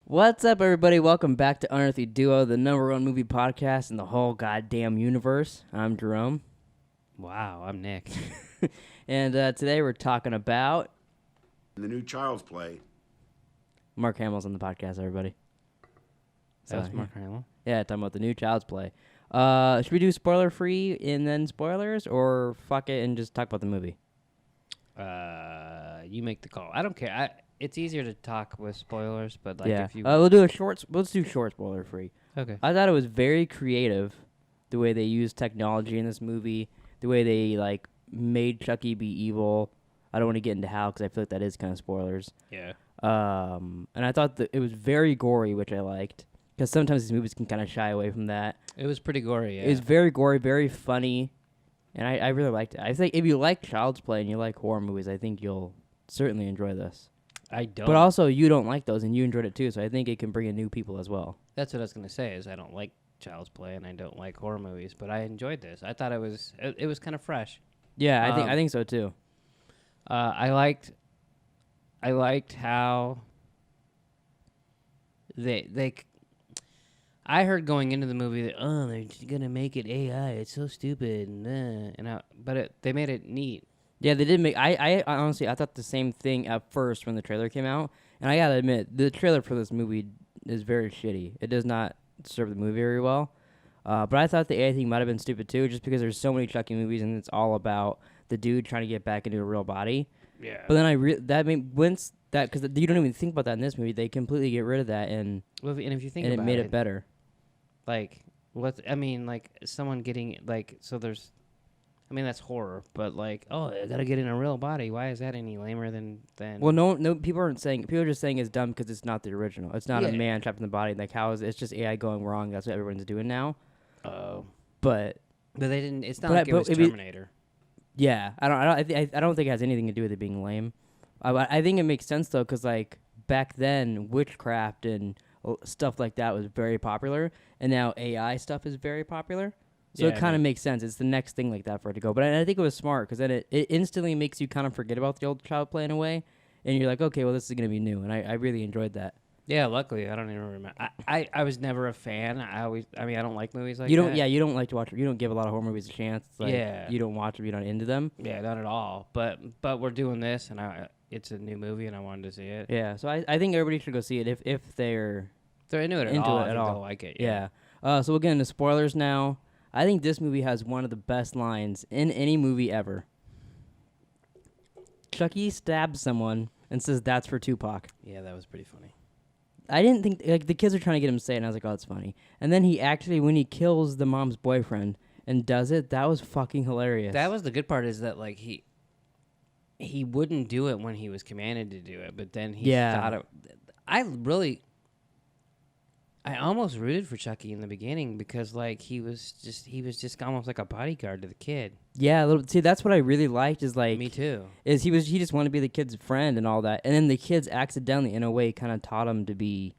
What's up, everybody? Welcome back to Unearthly Duo, the #1 movie podcast in the whole goddamn universe. I'm Jerome. Wow, I'm Nick. And today we're talking about... The new Child's Play. Mark Hamill's on the podcast, everybody. That was Mark Hamill? Yeah, talking about the new Child's Play. Should we do spoiler-free and then spoilers, or fuck it and just talk about the movie? You make the call. I don't care. It's easier to talk with spoilers, but like if you... let's do short spoiler-free. Okay. I thought it was very creative, the way they used technology in this movie, the way they, like, made Chucky be evil. I don't want to get into how, because I feel like that is kind of spoilers. Yeah. And I thought that it was very gory, which I liked, because sometimes these movies can kind of shy away from that. It was pretty gory, yeah. It was very gory, very funny, and I really liked it. I think if you like Child's Play and you like horror movies, I think you'll certainly enjoy this. I don't. But also, you don't like those, and you enjoyed it too, so I think it can bring in new people as well. That's what I was going to say, is I don't like Child's Play, and I don't like horror movies, but I enjoyed this. I thought it was kind of fresh. Yeah, I think so too. I liked how they I heard going into the movie that they're just gonna make it AI. It's so stupid, but they made it neat. Yeah, they did make. I honestly I thought the same thing at first when the trailer came out, and I gotta admit the trailer for this movie is very shitty. It does not serve the movie very well. But I thought the AI thing might have been stupid too, just because there's so many Chucky movies and it's all about the dude trying to get back into a real body. Yeah. But then because you don't even think about that in this movie, they completely get rid of that and if you think and about it made it better. Like someone getting there's. I mean, that's horror, but I gotta get in a real body. Why is that any lamer than? Well, no, people aren't saying. People are just saying it's dumb because it's not the original. It's not a man trapped in the body. Like, how is it's just AI going wrong? That's what everyone's doing now. Oh, but they didn't. It's not like it was Terminator. Yeah, I don't think it has anything to do with it being lame. I think it makes sense though, because like back then, witchcraft and stuff like that was very popular, and now AI stuff is very popular. So it kind of makes sense. It's the next thing like that for it to go. But I think it was smart because then it instantly makes you kind of forget about the old Child Play in a way. And you're like, okay, well, this is going to be new. And I really enjoyed that. Yeah, luckily, I don't even remember. I was never a fan. I don't like movies like that. You don't like to watch. You don't give a lot of horror movies a chance. It's like, you don't watch them. You're not into them. Yeah, not at all. But we're doing this, and it's a new movie, and I wanted to see it. Yeah, so I think everybody should go see it if they're into it at all. I think they'll like it. Yeah. So we'll get into spoilers now. I think this movie has one of the best lines in any movie ever. Chucky stabs someone and says, "That's for Tupac." Yeah, that was pretty funny. I didn't think, like, the kids are trying to get him to say it, and I was like, oh, it's funny. And then he actually, when he kills the mom's boyfriend and does it, that was fucking hilarious. That was the good part, is that, like, he wouldn't do it when he was commanded to do it, but then he thought it. I almost rooted for Chucky in the beginning because, like, he was just almost like a bodyguard to the kid. Yeah, see, that's what I really liked. Is like me too. Is he just wanted to be the kid's friend and all that, and then the kids accidentally, in a way, kind of taught him to be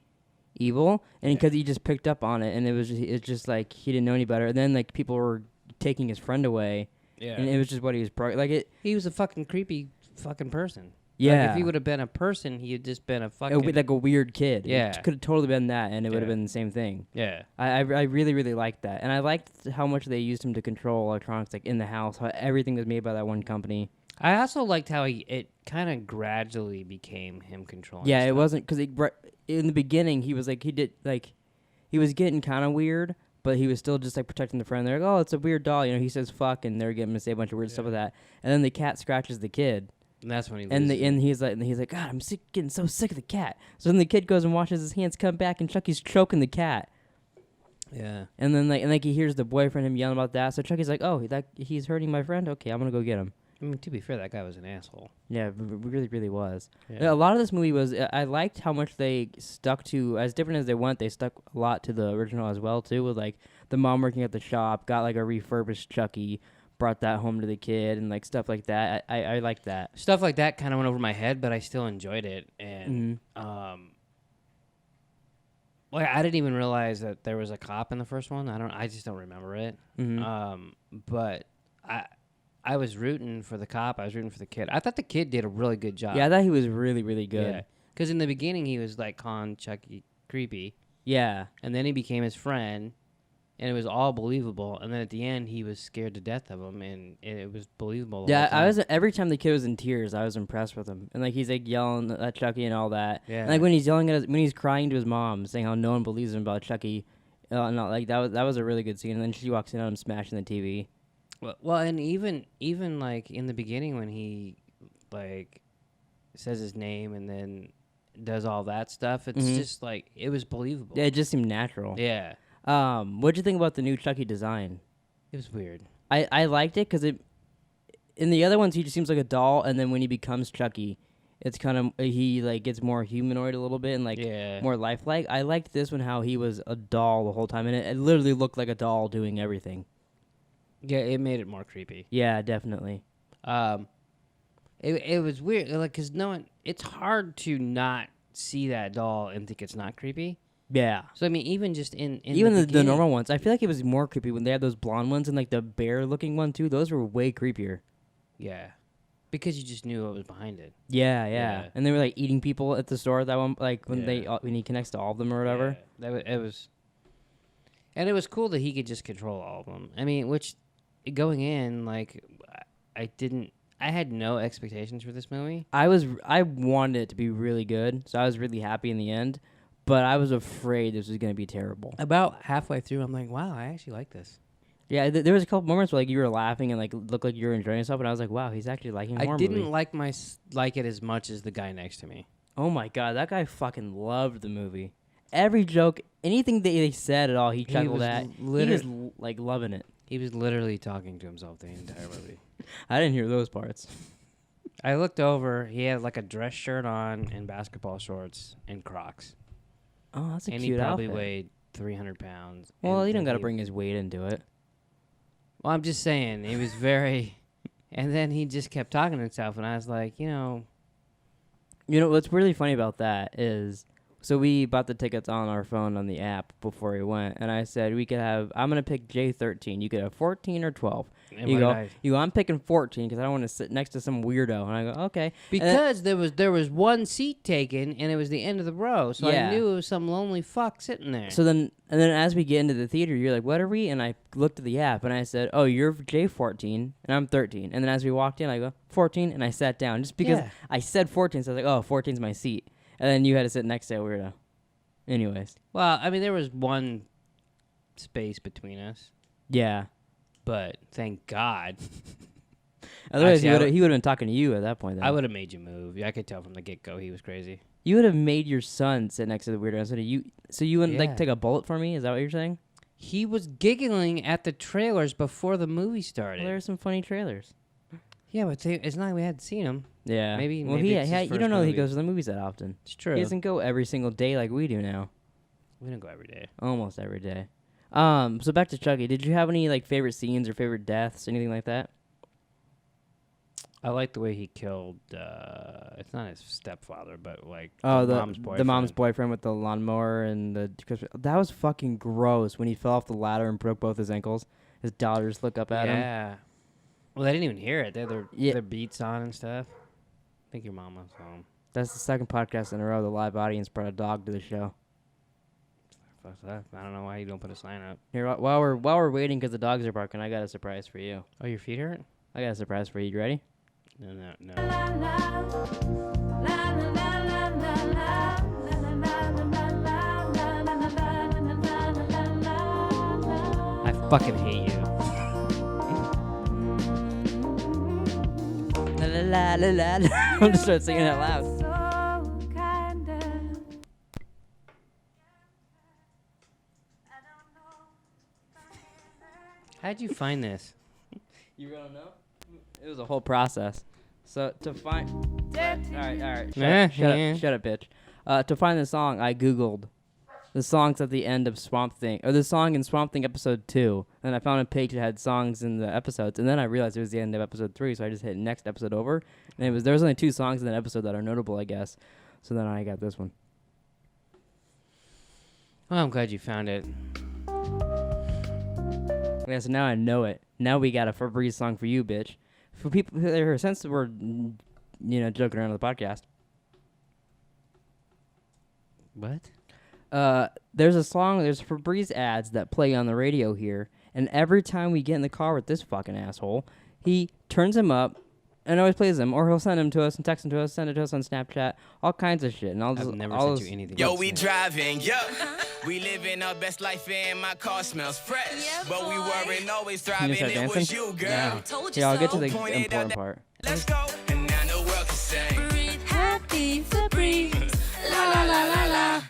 evil, and because he just picked up on it, and it's just like he didn't know any better. And then like people were taking his friend away, and it was just what he was He was a fucking creepy fucking person. Yeah. Like if he would have been a person, he had just been a fucking... It would be like a weird kid. Yeah. It could have totally been that, and it would have been the same thing. Yeah. I really, really liked that. And I liked how much they used him to control electronics, like, in the house. How everything was made by that one company. I also liked how it kind of gradually became him controlling Yeah, stuff. it wasn't... Because in the beginning, he was like... He was getting kind of weird, but he was still just, like, protecting the friend. They're like, oh, it's a weird doll. You know, he says fuck, and they're getting him to say a bunch of weird stuff like that. And then the cat scratches the kid. And that's when he loses. And he's like, God, I'm getting so sick of the cat. So then the kid goes and washes his hands, come back, and Chucky's choking the cat. Yeah. And then he hears the boyfriend him yelling about that. So Chucky's like, oh, he's hurting my friend. Okay, I'm gonna go get him. I mean, to be fair, that guy was an asshole. Yeah, really, really was. Yeah. A lot of this movie was. I liked how much they stuck to, as different as they went. They stuck a lot to the original as well too. With like the mom working at the shop, got like a refurbished Chucky. Brought that home to the kid and like stuff like that. I like that. Stuff like that kind of went over my head, but I still enjoyed it. And I didn't even realize that there was a cop in the first one. I just don't remember it. But I was rooting for the cop. I was rooting for the kid. I thought the kid did a really good job. Yeah, I thought he was really, really good. Yeah, because in the beginning he was like calling Chucky creepy, Yeah. and then he became his friend, and it was all believable. And then at the end, he was scared to death of him, and it was believable. The Yeah, whole I was time. every time the kid was in tears, I was impressed with him, and like he's like yelling at Chucky and all that. Yeah. And, like when he's yelling at when he's crying to his mom, saying how no one believes him about Chucky, and like that was a really good scene. And then she walks in on him smashing the TV. Well, and even like in the beginning when he like says his name and then does all that stuff, it's just like it was believable. Yeah, it just seemed natural. Yeah. What'd you think about the new Chucky design? It was weird. I liked it because in the other ones he just seems like a doll, and then when he becomes Chucky, it's kind of he like gets more humanoid a little bit and like more lifelike. I liked this one how he was a doll the whole time, and it literally looked like a doll doing everything. Yeah, it made it more creepy. Yeah, definitely. It was weird, like, cause no one. It's hard to not see that doll and think it's not creepy. Yeah. So I mean, even just in Even the the normal ones, I feel like it was more creepy when they had those blonde ones and like the bear-looking one too. Those were way creepier. Yeah, because you just knew what was behind it. Yeah. And they were like eating people at the store. That one, like when when he connects to all of them or whatever. Yeah, it was, and it was cool that he could just control all of them. I mean, which going in, like, I had no expectations for this movie. I wanted it to be really good, so I was really happy in the end. But I was afraid this was going to be terrible. About halfway through, I'm like, wow, I actually like this. Yeah, there was a couple moments where like you were laughing and like looked like you were enjoying yourself, and I was like, wow, he's actually liking horror I didn't movie. like it as much as the guy next to me. Oh my god, that guy fucking loved the movie. Every joke, anything that they said at all, he chuckled at. He was like loving it. He was literally talking to himself the entire movie. I didn't hear those parts. I looked over. He had like a dress shirt on and basketball shorts and Crocs. Oh, that's a and cute he probably outfit. weighed 300 pounds. Well, you don't got to bring his weight into it. Well, I'm just saying, he was very... And then he just kept talking to himself, and I was like, You know, what's really funny about that is... So we bought the tickets on our phone on the app before we went, and I said we could have... I'm going to pick J13. You could have 14 or 12. You go, I'm picking 14 because I don't want to sit next to some weirdo. And I go, okay. Because there was one seat taken, and it was the end of the row, so I knew it was some lonely fuck sitting there. So then as we get into the theater, you're like, what are we? And I looked at the app, and I said, oh, you're J14, and I'm 13. And then as we walked in, I go, 14, and I sat down. Just because I said 14, so I was like, oh, 14's my seat. And then you had to sit next to a weirdo. Anyways. Well, I mean, there was one space between us. Yeah. But thank God. Otherwise, he would have been talking to you at that point. Then. I would have made you move. I could tell from the get-go he was crazy. You would have made your son sit next to the weirdo. So you wouldn't like take a bullet for me? Is that what you're saying? He was giggling at the trailers before the movie started. Well, there were some funny trailers. Yeah, but it's not like we hadn't seen him. Yeah. Maybe. Well, maybe you don't know he goes to the movies that often. It's true. He doesn't go every single day like we do now. We don't go every day. Almost every day. So back to Chucky. Did you have any like favorite scenes or favorite deaths, anything like that? I like the way he killed. It's not his stepfather, but like the mom's boyfriend with the lawnmower and that was fucking gross when he fell off the ladder and broke both his ankles. His daughters look up at him. Yeah. Well, they didn't even hear it. They had their beats on and stuff. I think your mom was home. That's the second podcast in a row the live audience brought a dog to the show. Fuck that. I don't know why you don't put a sign up. Here, while we're waiting because the dogs are barking, I got a surprise for you. Oh, your feet hurt? I got a surprise for you. You ready? No. I fucking hate you. La la la la la. I'm gonna start singing out loud. How'd you find this? You don't know? It was a whole process. So to find... Alright. Shut up, bitch. To find the song, I Googled the songs at the end of Swamp Thing, or the song in Swamp Thing episode 2, and I found a page that had songs in the episodes, and then I realized it was the end of episode 3, so I just hit next episode over, and there was only 2 songs in that episode that are notable, I guess. So then I got this one. Well, I'm glad you found it. Yeah, so now I know it. Now we got a Febreze song for you, bitch. For people who are, since we're, joking around on the podcast. What? There's Febreze ads that play on the radio here, and every time we get in the car with this fucking asshole, he turns them up and always plays them, or he'll send them to us and text them to us, send it to us on Snapchat, all kinds of shit. And I've never sent you anything. Yo, we driving, yo. We living our best life and my car smells fresh. Yeah, but we weren't always thriving. It was you, girl. Yeah, I'll get to the important part. Let's go. And now the world can sing. Breathe happy, Febreze. La la la la la.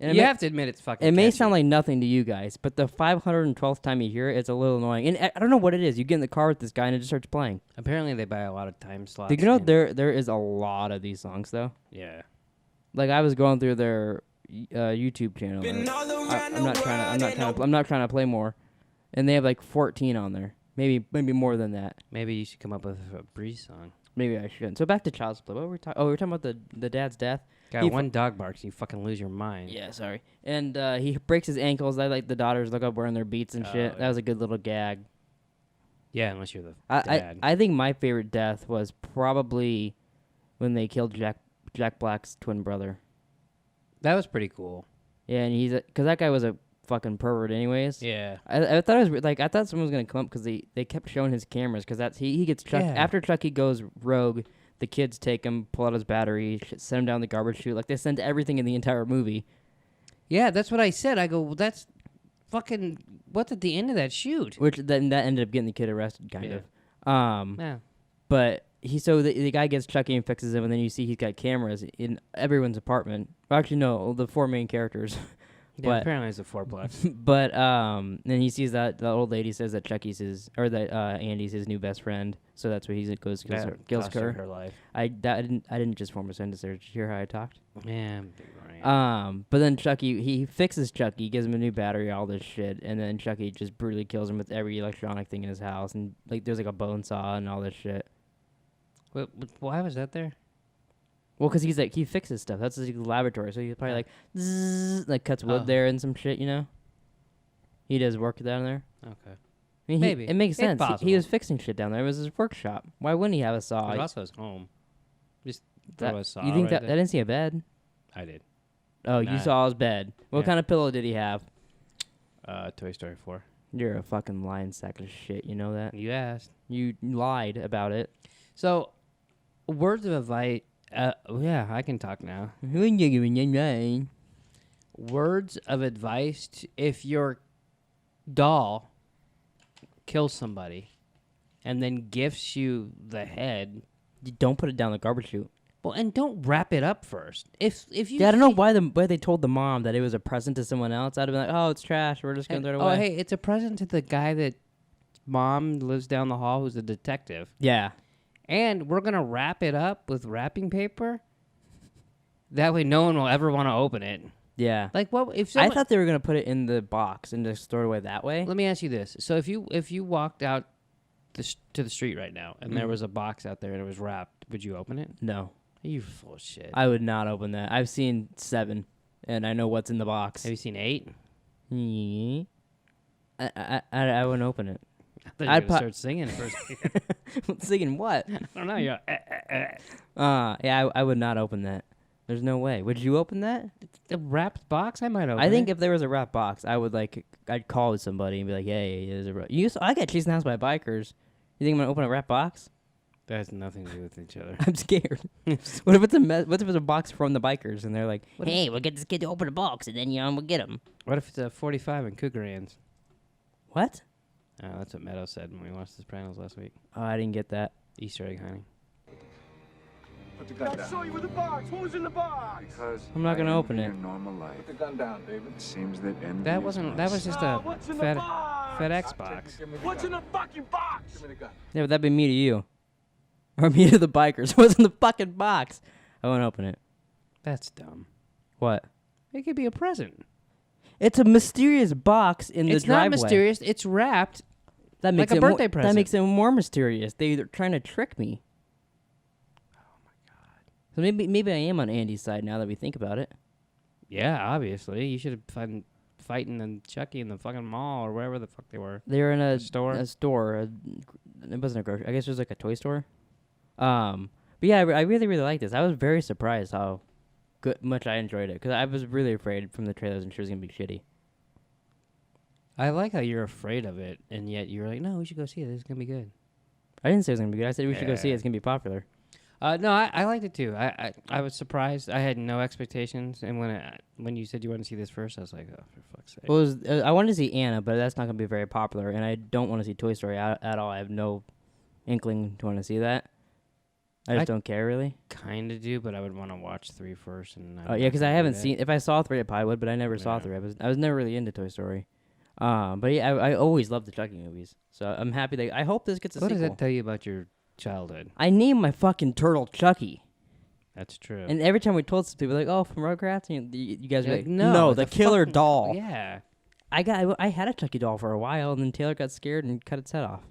And you have to admit it's fucking It may catchy. sound like nothing to you guys, but the 512th time you hear it, it's a little annoying. And I don't know what it is. You get in the car with this guy and it just starts playing. Apparently they buy a lot of time slots. Did you know there is a lot of these songs, though? Yeah. Like, I was going through their YouTube channel. I'm not trying to play more. And they have like 14 on there. Maybe more than that. Maybe you should come up with a Breeze song. Maybe I shouldn't. So back to Child's Play. What were we talking? Oh, we were talking about the dad's death. God, one dog barks, you fucking lose your mind. Yeah, sorry. And he breaks his ankles. Like the daughters look up wearing their beats and shit. Yeah. That was a good little gag. Yeah, unless you're the dad. I think my favorite death was probably when they killed Jack Black's twin brother. That was pretty cool. Yeah, and because that guy was a fucking pervert anyways. Yeah. I thought it was I thought someone was gonna come up because they kept showing his cameras because he gets Chuck after Chucky goes rogue. The kids take him, pull out his battery, send him down the garbage chute. Like, they send everything in the entire movie. Yeah, that's what I said. I go, well, that's fucking... What's at the end of that chute? Which then that ended up getting the kid arrested, kind of. Yeah. But the guy gets Chucky and fixes him, and then you see he's got cameras in everyone's apartment. Well, actually, no, the four main characters. Yeah, apparently it's a fourplex. But then he sees that the old lady says that Andy's his new best friend, so that's what he goes kills her life. I didn't just form a sentence there. Did you hear how I talked? Yeah, right. But then Chucky he fixes Chucky, gives him a new battery, all this shit, and then Chucky just brutally kills him with every electronic thing in his house, and like there's like a bone saw and all this shit. Why was that there? Well, because he fixes stuff. That's his laboratory. So he's probably like, zzz, like cuts wood there and some shit, you know? He does work down there. Okay. I mean, Maybe. It makes sense. Possible. He was fixing shit down there. It was his workshop. Why wouldn't he have a saw? It was also his home. Just throw a saw You think right that I didn't see a bed? I did. Oh, you saw his bed. What kind of pillow did he have? Toy Story 4. You're a fucking lying sack of shit. You know that? You asked. You lied about it. So, words of advice... yeah, I can talk now. Words of advice: if your doll kills somebody and then gifts you the head, you don't put it down the garbage chute. Well, and don't wrap it up first. If you I don't know why they told the mom that it was a present to someone else. I'd have been like, oh, it's trash. We're just gonna throw it away. Oh, hey, it's a present to the guy that mom lives down the hall, who's a detective. Yeah. And we're going to wrap it up with wrapping paper. That way no one will ever want to open it. Yeah. Like, what if I thought they were going to put it in the box and just throw it away that way. Let me ask you this. So if you walked out to the street right now and there was a box out there and it was wrapped, would you open it? No. You full of shit. I would not open that. I've seen 7 and I know what's in the box. Have you seen 8? I wouldn't open it. I'd start singing first. Singing what? I don't know. You're yeah, I would not open that. There's no way. Would you open that? A wrapped box? I might open it. I think if there was a wrapped box, I'd call somebody and be like, hey, there's a I got chased in the house by bikers. You think I'm gonna open a wrapped box? That has nothing to do with each other. I'm scared. What if it's what if it's a box from the bikers and they're like, hey, we'll get this kid to open a box and then we'll get him. What if it's a 45 and Cougar hands? What? That's what Meadow said when we watched The Sopranos last week. Oh, I didn't get that. Easter egg hunting. Put the gun down. I saw you with the box. What was in the box? Because I'm not gonna open it. Normal life. Put the gun down, David. It seems that envy That was just a FedEx box. What's in the fucking box? Give me the gun. Yeah, but that'd be me to you. Or me to the bikers. What's in the fucking box? I won't open it. That's dumb. What? It could be a present. It's a mysterious box in the driveway. It's not mysterious. It's wrapped. That makes like a birthday present. That makes it more mysterious. They're trying to trick me. Oh my god. So maybe I am on Andy's side now that we think about it. Yeah, obviously. You should have been fighting and Chucky in the fucking mall or wherever the fuck they were. They were in a store. It wasn't a grocery. I guess it was like a toy store. But yeah, I really like this. I was very surprised how much I enjoyed it, because I was really afraid from the trailers and she was gonna be shitty. I like how you're afraid of it, and yet you're like, no, we should go see it. It's gonna be good. I didn't say it was gonna be good. I said we should go see it. It's gonna be popular. No, I liked it too. I was surprised. I had no expectations, and when you said you wanted to see this first, I was like, oh, for fuck's sake. Well, I wanted to see Anna, but that's not gonna be very popular, and I don't want to see Toy Story at all. I have no inkling to want to see that. I just don't care really. Kind of do, but I would want to watch 3 first. And Oh yeah, because I haven't seen. If I saw 3, I probably would, but I never saw 3. I was never really into Toy Story. But yeah, I always loved the Chucky movies, so I'm happy that I hope this gets a What sequel. does that tell you about your childhood? I named my fucking turtle Chucky, That's true. and every time we told some people like, "Oh, from Rugrats," and you guys were You're like, no, the killer fucking doll." Yeah. I had a Chucky doll for a while, and then Taylor got scared and cut its head off.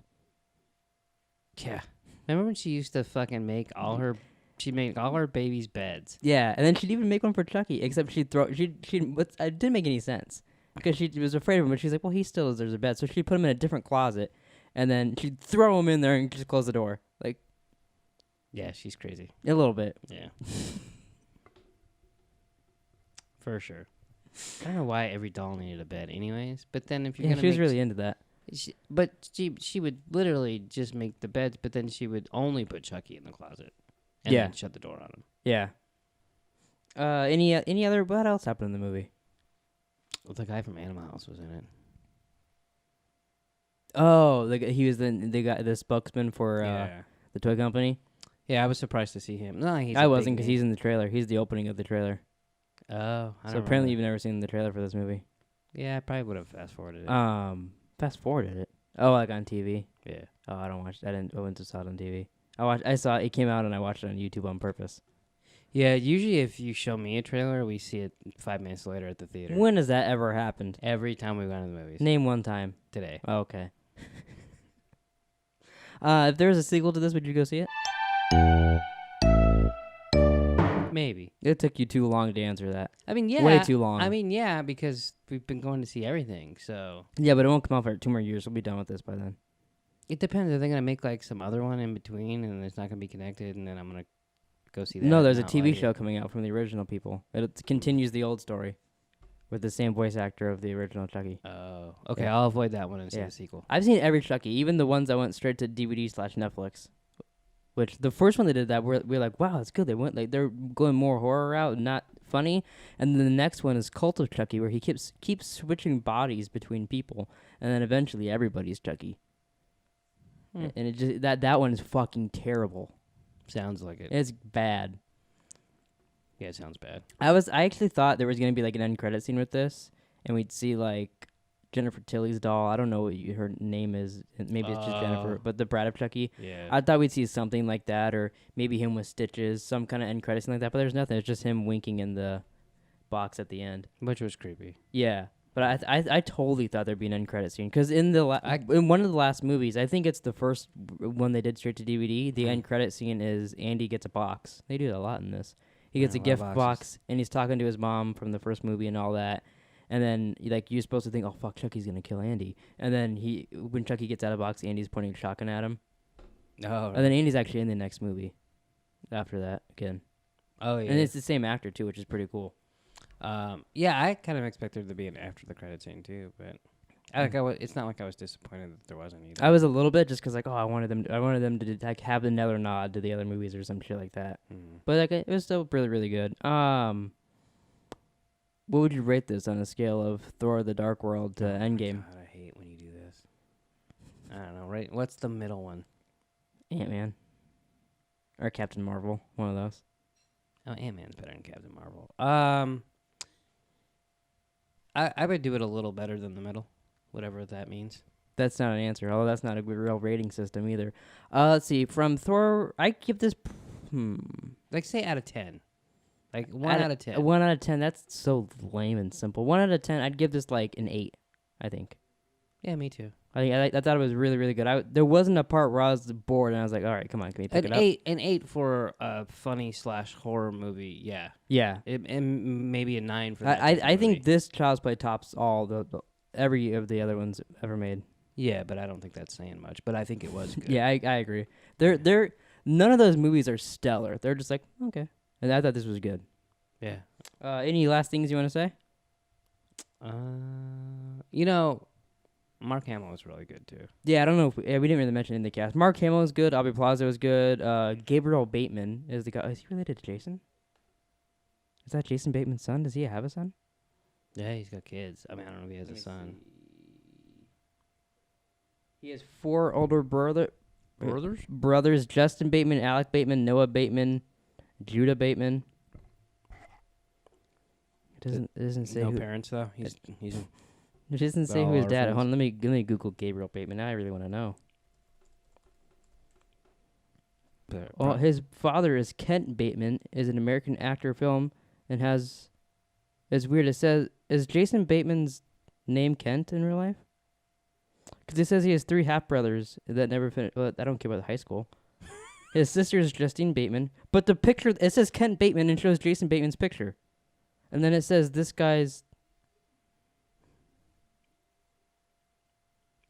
Yeah. Remember when she used to fucking make she'd make all her babies' beds? Yeah, and then she'd even make one for Chucky, except she'd throw it didn't make any sense because she was afraid of him, but she's like, well, he still deserves a bed, so she'd put him in a different closet, and then she'd throw him in there and just close the door, like Yeah, she's crazy. a little bit. Yeah. For sure. I don't know why every doll needed a bed anyways, but then if you're Yeah, gonna she was make really into that. she would literally just make the beds, but then she would only put Chucky in the closet and Yeah. then shut the door on him. Yeah. Any other? What else happened in the movie? Well, the guy from Animal House was in it. Oh, he was the spokesman for Yeah. the toy company. Yeah, I was surprised to see him. No, I wasn't because he's in the trailer. He's the opening of the trailer. Oh, I So don't apparently remember. you've never seen the trailer for this movie. Yeah, I probably would have fast forwarded it. Fast forwarded it. Oh, like on TV. Yeah. Oh, I went to saw it on TV. I saw it came out and I watched it on YouTube on purpose. Yeah, usually if you show me a trailer, we see it 5 minutes later at the theater. When has that ever happened? Every time we go to the movies. Name one time. Today. Oh, okay. If there was a sequel to this, would you go see it? Maybe. It took you too long to answer that. I mean, yeah. Way too long. I mean, yeah, because we've been going to see everything, so. Yeah, but it won't come out for 2 more years. We'll be done with this by then. It depends. Are they going to make, like, some other one in between, and it's not going to be connected, and then I'm going to go see that? No, there's a and not TV like show it? coming out from the original people. It continues the old story with the same voice actor of the original Chucky. Oh. Okay, Yeah. I'll avoid that one and see Yeah. the sequel. I've seen every Chucky, even the ones that went straight to DVD/Netflix. Which the first one they did that, we're like, wow, that's good. They went they're going more horror route, not funny. And then the next one is Cult of Chucky, where he keeps switching bodies between people, and then eventually everybody's Chucky. And it just that one is fucking terrible. Sounds like it. It's bad. Yeah, it sounds bad. I actually thought there was gonna be like an end credit scene with this, and we'd see like Jennifer Tilly's doll. I don't know what her name is. Maybe it's just Jennifer, but the Bride of Chucky. Yeah. I thought we'd see something like that, or maybe him with stitches, some kind of end credit scene like that. But there's nothing. It's just him winking in the box at the end. Which was creepy. Yeah, but I totally thought there'd be an end credit scene because in in one of the last movies, I think it's the first one they did straight to DVD. The end credit scene is Andy gets a box. They do that a lot in this. He gets a Yeah, a lot gift of box, boxes. and he's talking to his mom from the first movie and all that. And then, like, you're supposed to think, oh, fuck, Chucky's going to kill Andy. And then when Chucky gets out of the box, Andy's pointing a shotgun at him. Oh. And then Andy's actually in the next movie after that again. Oh, yeah. And it's the same actor, too, which is pretty cool. Yeah, I kind of expected there to be an after the credit scene, too, but it's not like I was disappointed that there wasn't either. I was a little bit just because, like, oh, I wanted them to like, have another nod to the other movies or some shit like that. But, like, it was still really, really good. What would you rate this on a scale of Thor: The Dark World to Endgame? God, I hate when you do this. I don't know, right? What's the middle one? Ant-Man. Or Captain Marvel, one of those. Oh, Ant-Man's better than Captain Marvel. I would do it a little better than the middle, whatever that means. That's not an answer. Although that's not a real rating system either. Let's see. From Thor, I give this. Like, say out of 10. Like, 1 out of 10. 1 out of 10. That's so lame and simple. 1 out of 10. I'd give this like an 8. I think. Yeah, me too. I thought it was really, really good. There wasn't a part where I was bored and I was like, all right, come on, can we pick it up? An 8 for a funny / horror movie. Yeah. Yeah. And maybe a 9 for that. I think this Child's Play tops all every of the other ones ever made. Yeah, but I don't think that's saying much. But I think it was good. Yeah, I agree. None of those movies are stellar. They're just like, okay. And I thought this was good. Yeah. Any last things you want to say? You know, Mark Hamill was really good too. Yeah, I don't know if we didn't really mention in the cast. Mark Hamill is good. Aubrey Plaza is good. Gabriel Bateman is the guy. Is he related to Jason? Is that Jason Bateman's son? Does he have a son? Yeah, he's got kids. I mean, I don't know if he has a son. He has 4 older brothers: Justin Bateman, Alec Bateman, Noah Bateman, Judah Bateman. It doesn't say No who. parents though. He's It doesn't say who all his our dad is. friends. Hold on, let me Google Gabriel Bateman. Now I really want to know. Well, his father is Kent Bateman, is an American actor, film, and has. It's weird. It says, is Jason Bateman's name Kent in real life? Because it says he has 3 half brothers that never finished. Well, I don't care about high school. His sister is Justine Bateman, but the picture it says Kent Bateman and shows Jason Bateman's picture, and then it says this guy's.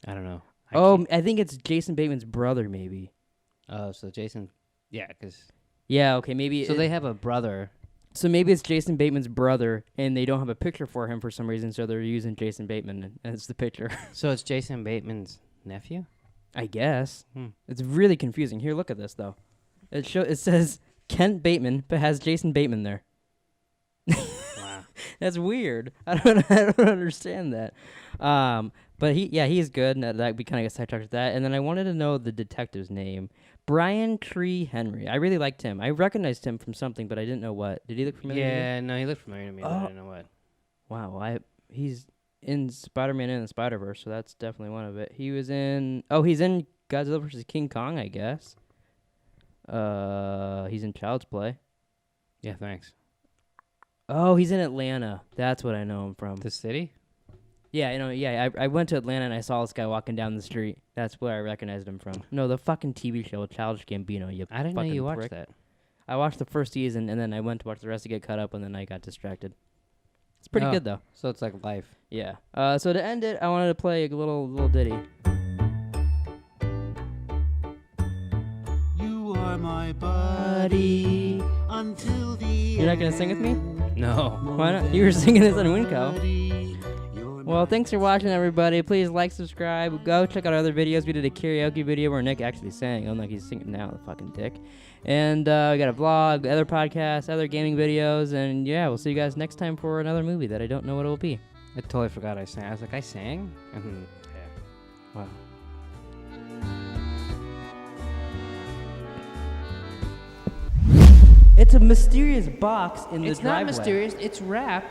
I don't know. I think it's Jason Bateman's brother, maybe. Oh, so Jason. Yeah, because. Yeah, okay, maybe. So they have a brother. So maybe it's Jason Bateman's brother, and they don't have a picture for him for some reason, so they're using Jason Bateman as the picture. So it's Jason Bateman's nephew? I guess. It's really confusing. Here, look at this, though. It says Kent Bateman, but has Jason Bateman there. Wow. That's weird. I don't understand that. But he's good. And that we kind of got sidetracked with that. And then I wanted to know the detective's name, Brian Tree Henry. I really liked him. I recognized him from something, but I didn't know what. Did he look familiar? Yeah, no, he looked familiar to me, but I didn't know what. Wow, he's in Spider-Man and the Spider-Verse, so that's definitely one of it. He was in. Oh, he's in Godzilla vs. King Kong, I guess. He's in Child's Play. Yeah, thanks. Oh, he's in Atlanta. That's what I know him from. The city? Yeah, I went to Atlanta and I saw this guy walking down the street. That's where I recognized him from. No, the fucking TV show, Childish Gambino. I didn't know you watched prick. that. I watched the first season and then I went to watch the rest to get caught up and then I got distracted. It's pretty good though. So it's like life. Yeah. So to end it, I wanted to play a little ditty. You are my buddy until the You're not gonna sing with me? No. Why not? You were singing this on Winco. Well, thanks for watching, everybody. Please like, subscribe. Go check out our other videos. We did a karaoke video where Nick actually sang, unlike he's singing now, the fucking dick. And we got a vlog, other podcasts, other gaming videos, and yeah, we'll see you guys next time for another movie that I don't know what it will be. I totally forgot I sang. I was like, I sang? And yeah. Wow. It's a mysterious box in the driveway. It's not mysterious. It's wrapped.